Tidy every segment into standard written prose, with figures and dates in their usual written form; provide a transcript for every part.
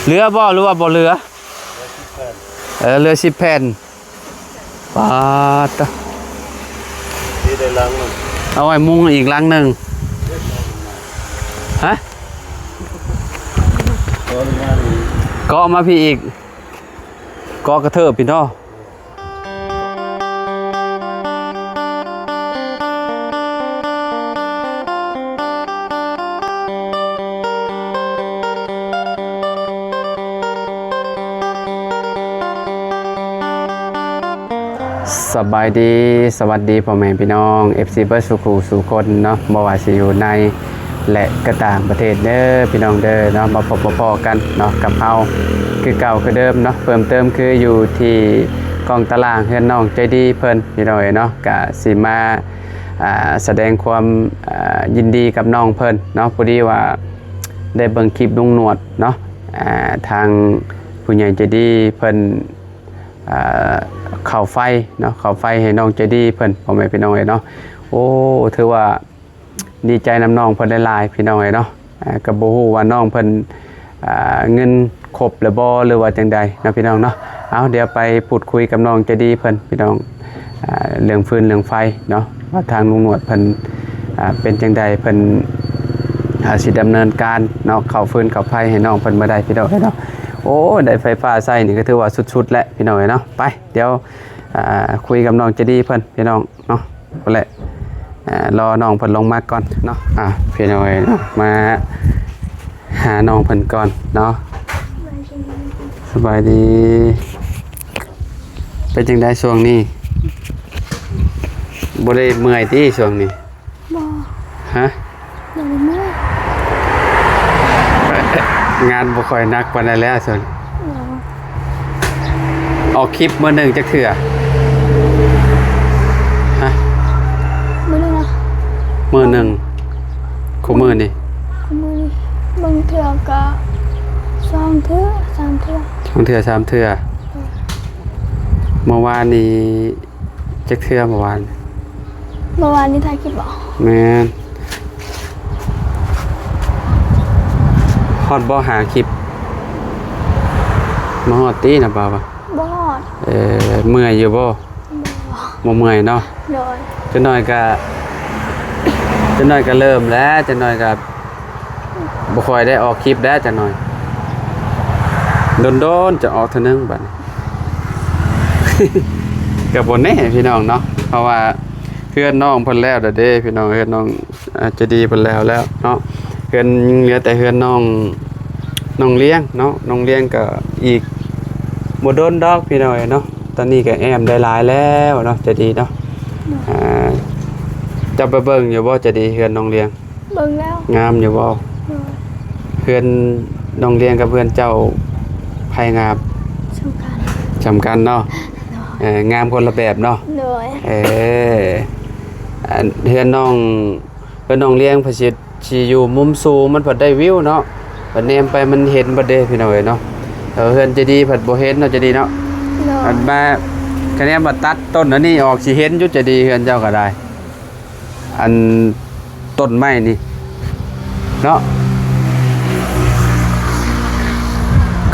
เรือบ่หรือว่าบ่เรือเรือ10 แผ่นปาดที่ได้ลังนึงเอาไว้มุงอีกลังหนึ่งฮะเกาะมาพี่อีกเกาะกระเทิบพี่น้องสบายดีสวัสดีพ่อแม่พี่น้อง FC เบิร์ดสุขูสุคนเนาะบ่ว่าสิอยู่ในและก็ต่างประเทศเด้อพี่น้องเด้อเนาะมาพบกันเนาะกับเฮาคือเก่าคือเดิมเนาะเพิ่มเติมคืออยู่ที่กองตารางเฮือนน้องใจดีเพิ่นพี่น้องเนาะก็สิมาแสดงความยินดีกับน้องเพิ่นเนาะพอดีว่าได้เบิ่งคลิปลุงหนวดเนาะทางผู้ใหญ่ใจดีเพิ่นเข้าไฟเนาะเข้าไฟให้น้องใจดีเพิ่นพ่อแม่พี่น้องเนาะโอ้ถือว่าดีใจนำน้องเพิ่นได้หลายพี่น้องเนาะก็บ่ฮู้ว่าน้องเพิ่นเงินครบหรือบ่หรือว่าจังใดเนาะพี่น้องเนาะเอาเดี๋ยวไปพูดคุยกับน้องใจดีเพิ่นพี่น้องเรื่องฟืนเรื่องไฟเนาะว่าทางลุงหนวดเพิ่นเป็นจังใดเพิ่นสิดำเนินการเนาะเข้าฟืนเข้าไฟให้น้องเพิ่นบ่ได้พี่น้องเนาะโอ้ได้ไฟฟ้าใส่นี่ก็ถือว่าสุดๆแล้วพี่น้องเนาะไปเดี๋ยวคุยกับน้องจะดีเพิ่นพี่น้องเนาะก็แหละรอน้องเพิ่นลงมาก่อนเนาะพี่น้องเนาะมาหาน้องเพิ่นก่อนเนาะสบายดีเป็นจังได๋ช่วงนี้บ่ได้เมื่อยติช่วงนี้บ่ฮะยังบ่เมื่อยงานบ่ค่อยหนักปานใดแล้วส่วนออกคลิปมื้อนึงจักเทื่อฮะมื้อนึงนะมื้อนึงคู่มื้อนี่คู่มื้อนี่บางเทื่อก็2 เทื่อ3 เทื่อ2 เทื่อ3 เทื่อเมื่อวานนี้จักเทื่อเมื่อวานนี้ถ่ายคลิปบ่แม่นฮอดบ่หาคลิปมาฮอดตีนะบ่าวบ่ฮอดเมื่อยอยู่บ่บ่เมื่อยเนาะโดยจักหน่อยก็เริ่มแล้วจักหน่อยก็บ่ค่อยได้ออกคลิปแล้วจักหน่อยโดนๆจะออกเทื่อนึงบัดนี้ ก็บ่แน่พี่น้องเนาะเพราะว่าเพื่อนน้องเพิ่นแล้วเด้พี่น้องเพื่อนน้องจะดีเพิ่นแล้วเนาะเพื่อนเหลือแต่เพื่อนน้องเลี้ยงเนาะน้องเลี้ยงก็อีกบ่โดนดอกพี่น้องเนาะตอนนี้ก็แอมได้หลายแล้วเนาะจะดีเนาะจะไปเบิ่งอยู่บ่จะดีเพื่อนน้องเลี้ยงเบิ่งแล้วงามอยู่บ่เพื่อนน้องเลี้ยงกับเพื่อนเจ้าไผงามสำคัญเนาะงามคนละแบบเนาะเฮือนน้องเลี้ยงพระสิทธิ์สิอยู่มุมสูงมันพอได้วิวเนาะบัดแนมไปมันเห็นบ่เด้พี่น้องเอ้ยเนาะเฮือนจะดีผัดบ่เห็นเนาะจะดีเนาะอันมาคะแนนบ่ตัดต้นอันนี้ออกสิเห็นอยู่จะดีเฮือนเจ้าก็ได้อันต้นไม้นี่เนาะ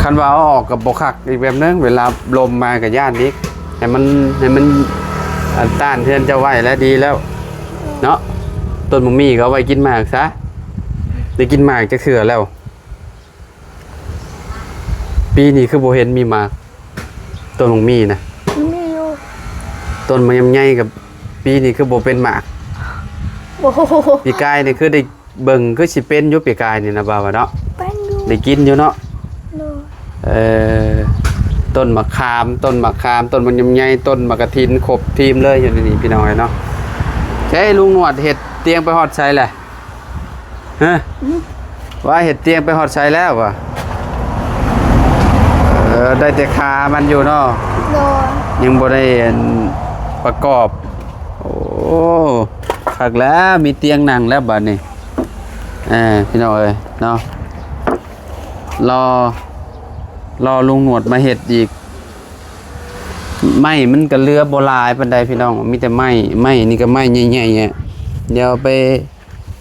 คันว่าเอาออกกับบ่คักอีกแบบนึงเวลาลมมาก็ย่านอีกให้มันต้านเพื่อนเจ้าไว้แล้วดีแล้วเนาะต้นมะมี่ก็เอาไว้กินหมากซะได้กินหมากจะเถื่อแล้วปีนี้คือโบเห็นมีหมากต้นมะมี่นะมีอยู่ต้นมันยำใหญ่กับปีนี้คือโบเป็นหมากปีกายนี่คือได้เบิ่งคือสิเป็นอยู่ปีกายนี่นะบ่าวเนาะเป็นอยู่ได้กินอยู่เนาะต้นมะขามต้นมันยำใหญ่ต้นมะกระถินครบทีมเลยอยู่นี่พี่น้องเนาะใช่ลุงหนวดเห็ดเตียงไปฮอดไซแหละฮะว่าเห็ดเตียงไปฮอดไซแล้ววะได้แต่คามันอยู่เนาะยังบ่ได้ประกอบโอ้คักแล้วมีเตียงนั่งแล้วบัดนี้พี่น้องเอ้ยเนาะรอลุงหนวดมาเห็ดอีกไม้มันก็เรือโบราณปานใดพี่น้องมีแต่ไม้นี่ก็ไม้ใหญ่ๆเนี่ยเดี๋ยวไป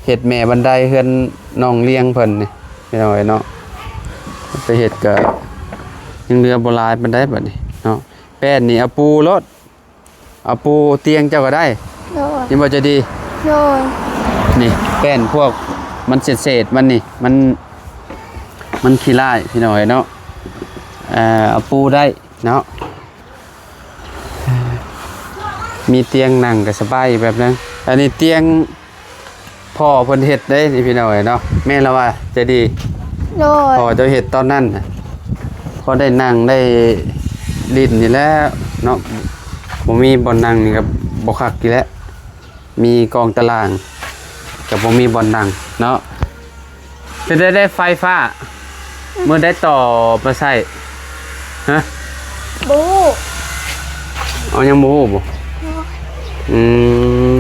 เห็ดแม่บันไดเฮือนน้องเลี้ยงเพิ่นนี่พี่น้องเนาะ ไปเฮ็ดก็ยังเหลือบ่หลายปานใดบัดนี้เนาะแป้นนี่เอาปูรถเอาปูเตียงเจ้าก็ได้ โดย ยังบ่จะดี โดย นี่แป้นพวกมันเศษๆมันนี่มันขี้ร้ายพี่น้อยเนาะเอาปูได้เนาะมีเตียงนั่งก็สบายแบบนั้นอันนี้เตียงพ่อเพิ่นเฮ็ดได้นี่พี่น้อยเนาะแม่นแล้วว่าจะดี โดย พ่อเจ้าเฮ็ดตอนนั้นน่ะพอได้นั่งได้ลิ้นนี่แหล้วเนาะบ่มีบ่อนนั่งนี่ก็บ่คักอยู่แล้วมีกองตารางก็บ่มีบ่อนนั่งเนาะจะได้ไฟฟ้าเมื่อได้ต่อมาใส่ฮะ บู เอายังบ่ฮู้บ่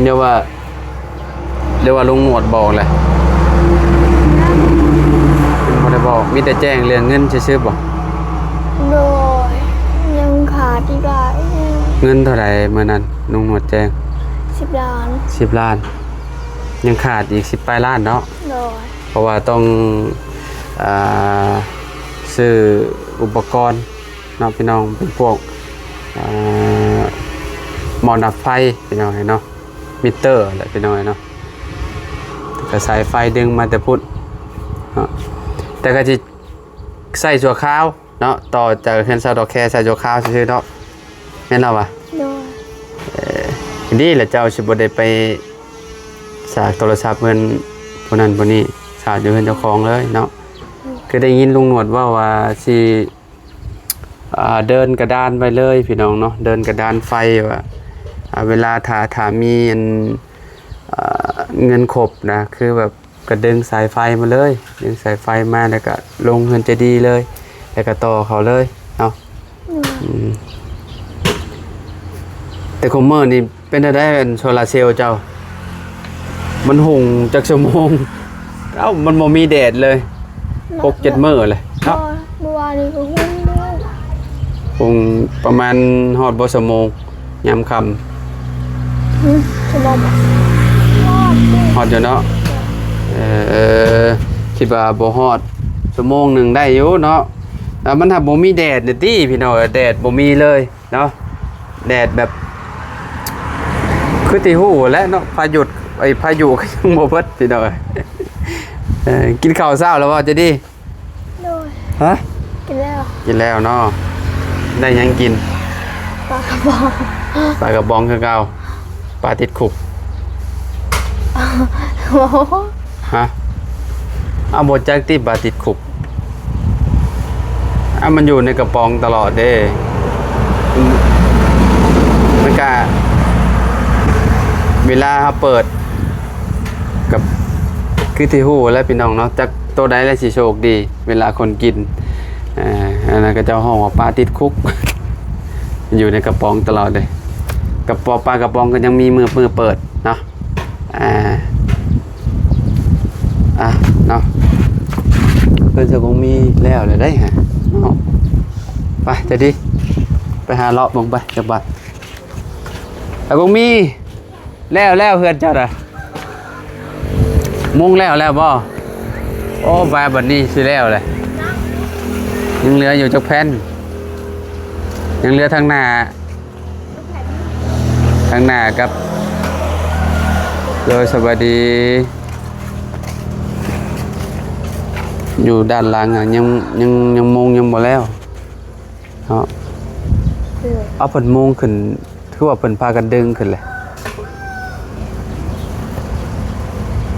เดี๋ยวว่าลุงหนวดบอกแหละบ่ได้บอกมีแต่แจ้งเรื่องเงินซื่อๆบ่ โดยยังขาดอีกหลาย เงินเท่าไหร่มื้อนั้นลุงหนวดแจ้ง 10 ล้าน 10 ล้าน ยังขาดอีก10ปลายล้านเนาะ โดย เพราะว่าต้องอ่าซื้ออุปกรณ์เนาะพี่น้องเป็นพวกหม้อดับไฟพี่น้องเนาะมิเตอร์แหละพี่น้องเนาะกระสายไฟดึงมาแต่พุ่นเนาะแต่ก็จะใส่ชั่วคราวเนาะต่อจากเฮือนซาดอกแคใส่ชั่วคราวซื่อๆเนาะแม่นแล้วว่ะ โดย ดีแหละเจ้าสิบ่ได้ไปสากโทรศัพท์เพิ่นผู้นั้นผู้นี้สากอยู่เพิ่นเจ้าของเลยเนาะคือได้ยินลุงหนวดว่าสิเดินกระดานไปเลยพี่น้องเนาะเดินกระดานไฟว่าเวลาถ้ามีเงินครบนะคือแบบก็ดึงสายไฟมาเลยดึงสายไฟมาแล้วก็ลงเงินจะดีเลยแล้วก็ต่อเขาเลยเนาะแต่คอมเมอร์นี่เป็นได้เป็นโซลาร์เซลล์เจ้ามันหุงจากชั่วโมงมันบ่มีแดดเลย6-7 มื้อเลย โด เนาะ ยเมื่อวานนี้ก็หุ้นด้วย หุงประมาณฮอดบ่ชั่วโมงยามค่ำ จะบอกว่า ฮอดอยู่เนาะคิดว่าบ่ฮอดชั่วโมงหนึงได้อยู่เนาะมันถ้าบ่มีแดดนี่ติพี่น้องแดดบ่มีเลยเนาะแดดแบบคือที่ฮู้แหล้วเนาะพายุก็ยังบ่เบิดพี่น้องกินข้าวเช้าแล้วบ่จะดี โดย ฮะ กินแล้ว กินแล้วเนาะได้หยังกิน ปลากระบอก ปลากระบองคือเก่าปลาติดคุก โอ้โห ฮะเอาบ่จักติปลาติดคุกมันอยู่ในกระป๋องตลอดเด้มันก็เวลาเขาเปิดกับคือที่ฮู้แล้วพี่น้องเนาะจักตัวใดแล้วสิโชคดี เวลาคนกินอันนั้นก็จะห้องว่าปลาติดคุก อยู่ในกระป๋องตลอดเลยกระป๋องปลากระป๋องก็ยังมีมือเปิดเนาะเนาะเพิ่นจะคงมีแล้วเลยได้ฮะเนาะไปจะดีไปหาเลาะบงไปจับบัดแต่คงมีแล้วเพื่อนเจ้าน่ะมุงแล้วบ่โอ้บายบัดนี้สิแล้วเลยยังเหลืออยู่จักแผ่นยังเหลือทางหน้ากับโดยสวัสดีอยู่ด้านหลังยังมุงยังบ่แล้วเนาะเอาเพิ่นมุงขึ้นคือว่าเพิ่นพากันดึงขึ้นเลย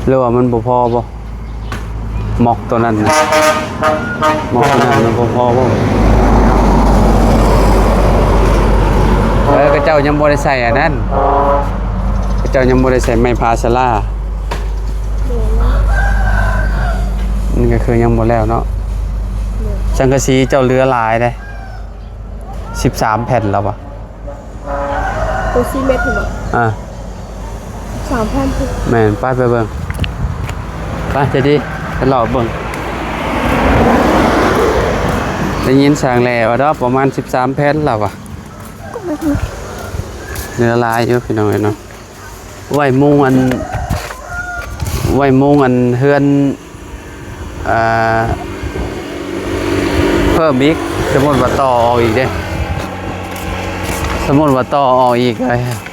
หรือว่ามันบ่พอบ่หมอกตัวนั้นนะหมอกตัวนั้นมันบ่พอบ่กระเจ้ายังบ่ได้ใส่อันนั้นกระเจ้ายังบ่ได้ใส่ไม้พาสลานี่ก็คือยังบ่แล้วเนาะสังกะสีเจ้าเรือหลายเด้13แผ่นแล้วบ่ ตัวซีเมนต์ถูกไหม 3 แผ่นถูก แม่นไปเบิ่งไปจะดีไปรอเบิ่งได้ยินเสียงแล้วดอกประมาณ13แผ่นแล้วว่ะเรือหลายอยู่พี่น้องเนาะไว้มุงอันเฮือน พิ่มอีกสมมุติว่าต่อออกอีกเด้สมมุติว่าต่อออกอีก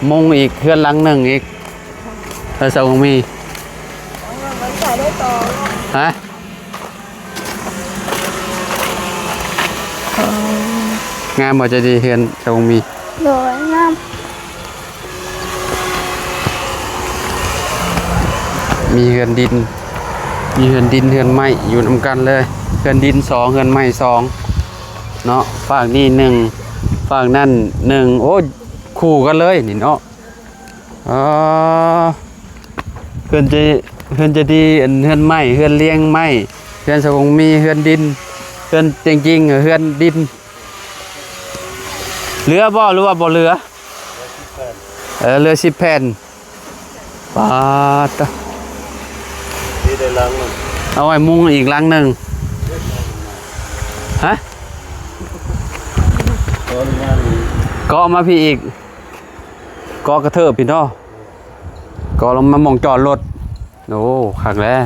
มุงอีกเฮือนหลังหนึงอีกแล้วสาวมี มันใส่ได้ต่อ ฮะงามบ่จะดีเฮือนสาวมี โดยน้ มีเฮือนดินเฮือนไม้อยู่นำกันเลยเฮือนดิน2เฮือนไม้2เนาะฝากนี่1ฝากนั่น1โอ้คู่กันเลยนี่เนาะอ๋อเฮือนจะดีอันเฮือนไม้เฮือนเลี้ยงไม้เฮือนสวงมีเฮือนดินเฮือนจริงๆเฮือนดินเหลือบ่หรือว่าบ่เหลือเหลือ10แผ่นปาด ที่ได้ล้างมัน เอาไว้มุงอีกหลังหนึ่งฮะ ตอนงาน เกาะมาพี่อีกเกาะกระเทิบพี่เนาะเกาะลงมามองจอดรถโอ้ขักแล้ว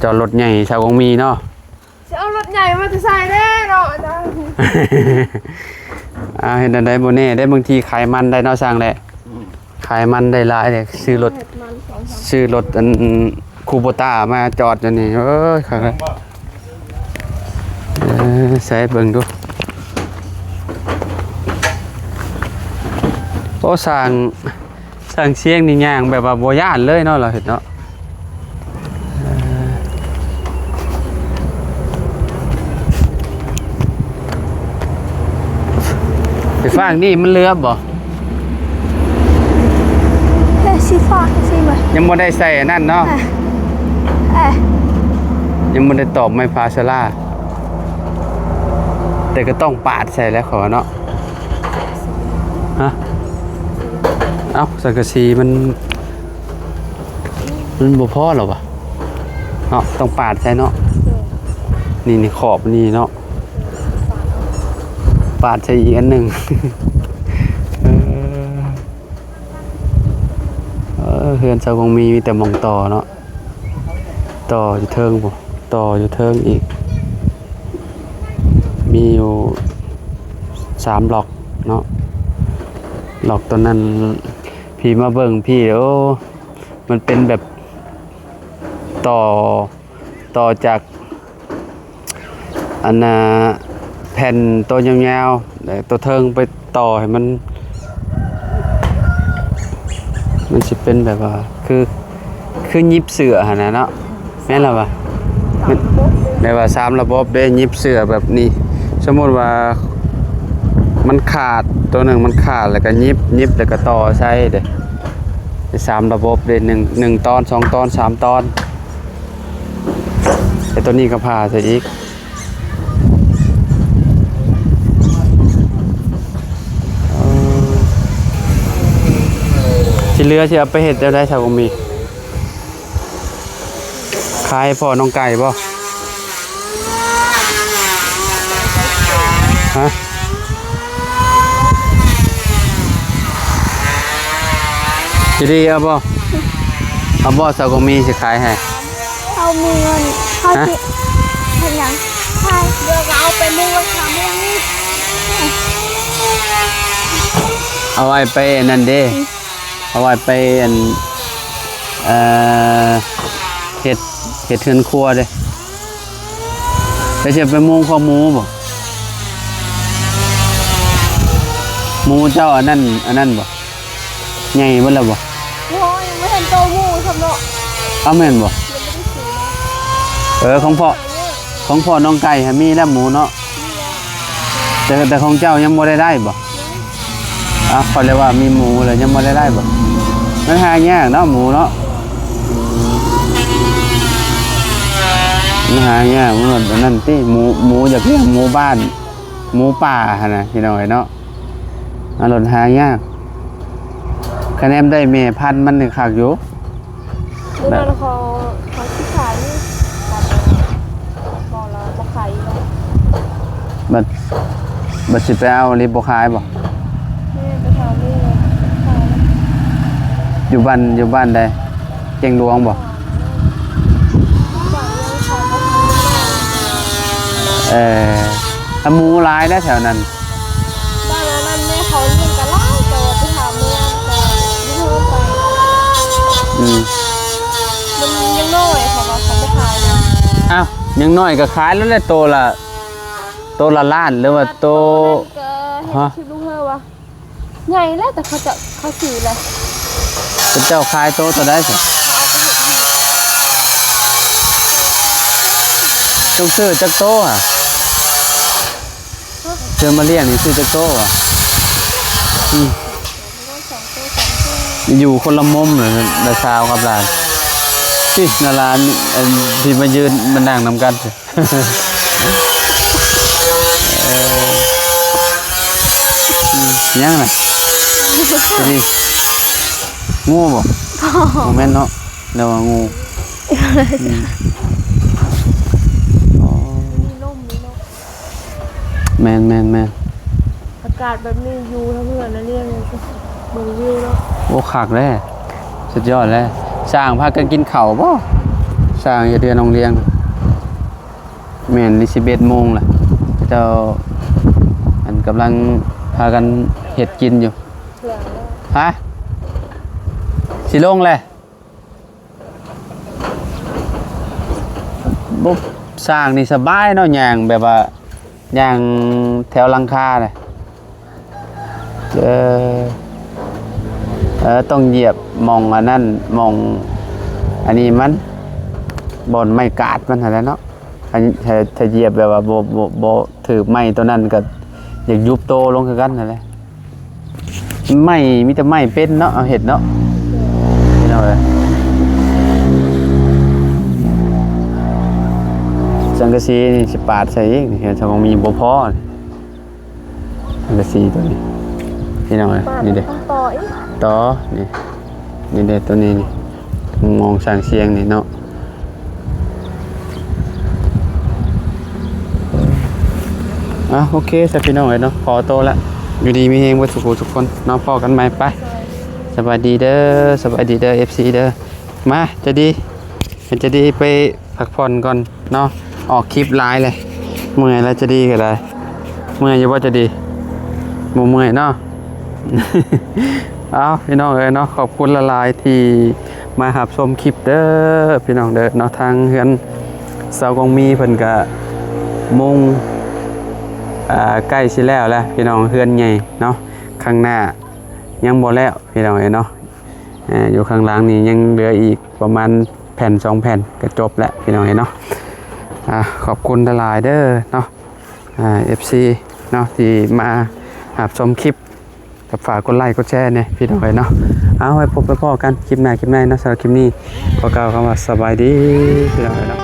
จอดรถใหญ่ชาวกงมีเนาะ ำจะเอารถใหญ่มาจะใส่แน่เนาะจ้า เห็นอันใดโบเน่ได้บางทีขายมันได้เนาะสร้างแหละขายมันได้หลายเลยซื้อรถอันคูโบต้ามาจอดอยู่นี่เอ้ยขักแล้วใส่เบิ่งดูโอ้สั่งเสียงนี่ย่างแบบว่าบ่ย่านเลยเนาะเราเห็นเนาะไปฟังนี่มันเรือบ่ เฮ้ยสีฟ้าสีแบบ ยังบ่ได้ใส่อันนั่นเนาะ เอ๊ะ ยังบ่ได้ตอบไม่พาซาร่าแต่ก็ต้องปาดใส่แล้วขอเนาะฮะเอ้าสังกะสีมันบ่พอหรอวะเนาะต้องปาดใส่เนาะนี่ขอบนี่เนาะปาดใส่อีกอันหนึ่ง เฮือนชาวกงมีแต่หมองต่อเนาะต่ออยู่เทิงบ่ต่ออยู่เทิงอีกมีอยู่3ล็อกเนาะล็อกตัวนั้นพี่มาเบิ่งพี่โอ้มันเป็นแบบต่อจากอันน่ะแผ่นตัวยาวๆแล้วตัวเทิงไปต่อให้มันสิเป็นแบบว่าคือยิบเสือหั่นน่ะเนาะแม่นล่ะวะมันได้ว่า3ระบบได้ยิบเสือแบบนี้สมมุติว่ามันขาดตัวหนึ่งมันขาดแล้วก็ยิบแล้วก็ต่อใส่เด้ได้3ระบบได้1ตอน2ตอน3ตอนแต่ตัวนี้ก็ผ่าใส่อีกที่เหลือสิเอาไปเฮ็ดได้ชาวกมีขายพ่อน้องไก่บ่ฮะจะดีเอาบ่ชาวกมีสิขายให้ เอามีเงินเขาสิเห็นยังใช่เดี๋ยวก็เอาไปมุ่งไว้ทำเรื่องนี้ เอาไว้ไปนั่นเด้เอาไว้ไปอันเฮ็ดเฮือนครัวเด้ไปเสียไปมุงข้อหมูบ่หมูเจ้าอันนั้นบ่ใหญ่เบิดแล้วบ่ โอ้ยยังไม่เห็นโตมูทำเนาะ เอาแม่นบ่ ยังไม่ได้ซื้อ ของพ่อน้องไก่ฮะมีแล้วหมูเนาะแต่ของเจ้ายังบ่ได้บ่เขาเรียกว่ามีหมูแล้วยังบ่ได้บ่มันหายากเนาะหมูเนาะมันหายากมันนั่นติหมูอยากเลี้ยงหมูบ้านหมูป่าหั่นน่ะพี่น้องเนาะอันนั้นหายากคะแนนได้แม่พันธุ์มันนี่คักอยู่ เดี๋ยวเราเขาที่ขายนี่บอกเราบอกขายแล้ว บัดสิไปเอาลิบ่ขายบ่ นี่ไปทำนี่เลยขาย อยู่บ้านใดเจียงหลวงบ่ ฝั่งยังขายก็ทำ เออ ถ้าหมูหลายได้แถวนั้น บ้านนั้นแม่เขาเลี้ยงกะไล่แต่ว่าไปหาเมืองแต่ไม่เพิ่มไป อืม มันยังน้อยเขาว่าเขาไปขายนะ อ้าวยังน้อยก็ขายแล้วแหละโตละล้านหรือว่าโต ก็เห็นคลิปลูกเฮอวะใหญ่แล้วแต่เขาสื่อเลย เป็นเจ้าขายโตตัวได้สิต้องซื้อจักโตอ่ะเจอมาเลี้ยงนี่ซื้อจักโตอ่ะอืมอยู่คนละมุมเลยนาชาวกับหลานที่นาลานอันที่มายืนมานั่งนำกันสิยังไงนี่งูบ่โมเมนต์เนาะเดี๋ยวว่างู มีร่มมีนก แมน อากาศแบบนี้อยู่ทั้งเพื่อนนะเนี่ยเมืองวิวเนาะ โอ้คักแล้วสุดยอดแล้วสร้างพากันกินข้าวบ่สร้างอย่าเดือนโรงเรียนแม่น11 โมงล่ะเจ้าอันกำลังพากันเฮ็ดกินอยู่ เผื่อแล้ว ฮะสิลงเลยบุ๊บสร้างนี่สบายเนาะย่างแบบว่าย่างแถวหลังคาเลยต้องเหยียบมองอันนั้นมองอันนี้มันบอนไม่กาดมันอะไรเนาะถ้าเหยียบแบบว่าโบถือไม้ตัวนั้นก็อยากยุบโตลงคือกันนั่นแหละไม่มีแต่ไม่เป็นเนาะเอาเห็ดเนาะนี่เอาเลยสังกะสีนี่สิปาดใส่อีกนี่เห็นสมองมีบ่พอสังกะสีตัวนี้พี่น้องเลย ป้า นี่เด้ ต้องต่ออีก ต่อนี่เด้ตัวนี้นี่มองสางเสียงนี่เนาะโอเคสพี่น้องเลยเนาะพอโตแล้วอยู่ดีมีเฮงวัตถุทุกคนเนาะพอกันไหมไปสบายดีเด้อ FC เด้อมาจะดีไปพักผ่อนก่อนเนาะออกคลิปไลน์เลยเมื่อยแล้วจะดีก็ได้เมื่อยอยู่ว่าจะดีบ่เมื่อยเนาะ เอาพี่น้องเอ้ยเนาะขอบคุณละลายที่มาหับชมคลิปเด้อพี่น้องเด้อเนาะทางเฮือนเสากองมีเพิ่นก็มุงใกล้สิแล้วแหละพี่น้องเฮือนใหญ่เนาะข้างหน้ายังบ่แล้วพี่น้องเอ้ยเนาะอยู่ข้างหลังนี่ยังเหลืออีกประมาณแผ่น2แผ่นก็จบแล้วพี่น้องเอ้ยเนาะขอบคุณละลายเด้อเนาะFC เนาะที่มาหับชมคลิปกับฝากกดไลค์กดแชร์เนี่ยพี่น้องเอ้ยเนาะเอาไว้พบไปพ่อกันคลิปหน้าเนาะสำหรับคลิปนี้ขอกล่าวคำว่าสบายดีพี่น้องเอ้ยเนาะ